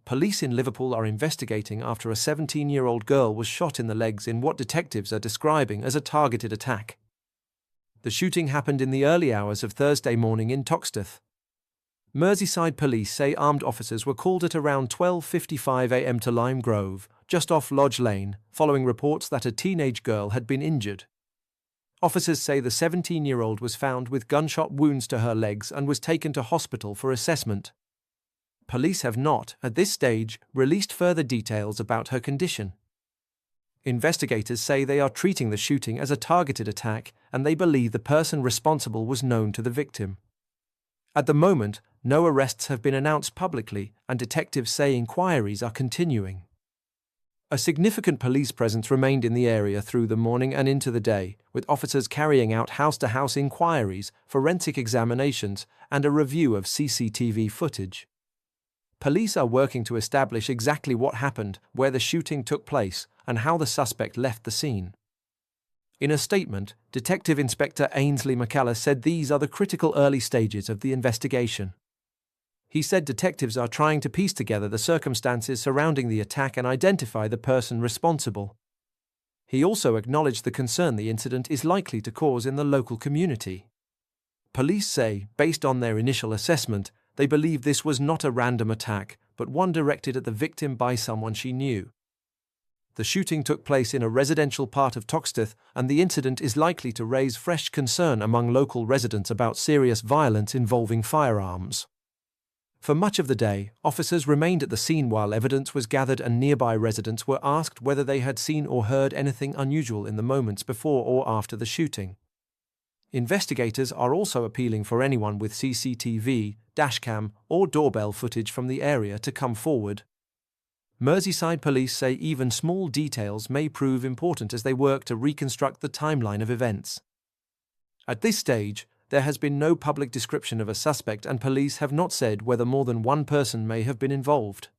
Police in Liverpool are investigating after a 17-year-old girl was shot in the legs in what detectives are describing as a targeted attack. The shooting happened in the early hours of Thursday morning in Toxteth. Merseyside police say armed officers were called at around 12:55 a.m. to Lime Grove, just off Lodge Lane, following reports that a teenage girl had been injured. Officers say the 17-year-old was found with gunshot wounds to her legs and was taken to hospital for assessment. Police have not, at this stage, released further details about her condition. Investigators say they are treating the shooting as a targeted attack and they believe the person responsible was known to the victim. At the moment, no arrests have been announced publicly and detectives say inquiries are continuing. A significant police presence remained in the area through the morning and into the day, with officers carrying out house-to-house inquiries, forensic examinations, and a review of CCTV footage. Police are working to establish exactly what happened, where the shooting took place, and how the suspect left the scene. In a statement, Detective Inspector Ainsley McCallum said these are the critical early stages of the investigation. He said detectives are trying to piece together the circumstances surrounding the attack and identify the person responsible. He also acknowledged the concern the incident is likely to cause in the local community. Police say, based on their initial assessment, they believe this was not a random attack, but one directed at the victim by someone she knew. The shooting took place in a residential part of Toxteth, and the incident is likely to raise fresh concern among local residents about serious violence involving firearms. For much of the day, officers remained at the scene while evidence was gathered and nearby residents were asked whether they had seen or heard anything unusual in the moments before or after the shooting. Investigators are also appealing for anyone with CCTV, dashcam, or doorbell footage from the area to come forward. Merseyside police say even small details may prove important as they work to reconstruct the timeline of events. At this stage, there has been no public description of a suspect and police have not said whether more than one person may have been involved.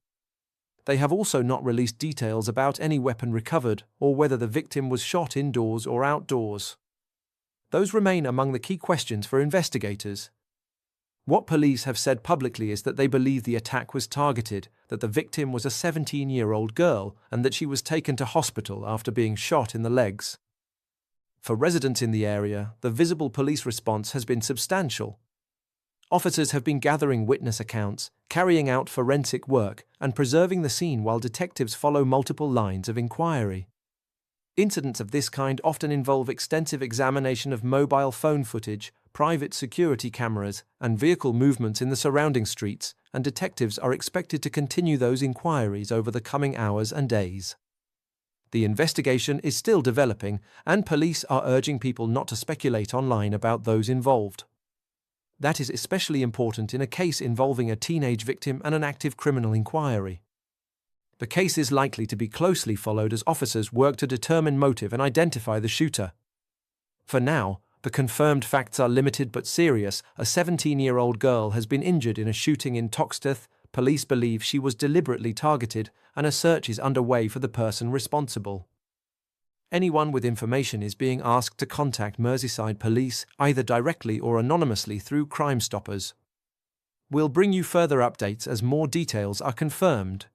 They have also not released details about any weapon recovered or whether the victim was shot indoors or outdoors. Those remain among the key questions for investigators. What police have said publicly is that they believe the attack was targeted, that the victim was a 17-year-old girl, and that she was taken to hospital after being shot in the legs. For residents in the area, the visible police response has been substantial. Officers have been gathering witness accounts, carrying out forensic work, and preserving the scene while detectives follow multiple lines of inquiry. Incidents of this kind often involve extensive examination of mobile phone footage, private security cameras, and vehicle movements in the surrounding streets, and detectives are expected to continue those inquiries over the coming hours and days. The investigation is still developing, and police are urging people not to speculate online about those involved. That is especially important in a case involving a teenage victim and an active criminal inquiry. The case is likely to be closely followed as officers work to determine motive and identify the shooter. For now, the confirmed facts are limited but serious. A 17-year-old girl has been injured in a shooting in Toxteth. Police believe she was deliberately targeted, and a search is underway for the person responsible. Anyone with information is being asked to contact Merseyside Police, either directly or anonymously through Crime Stoppers. We'll bring you further updates as more details are confirmed.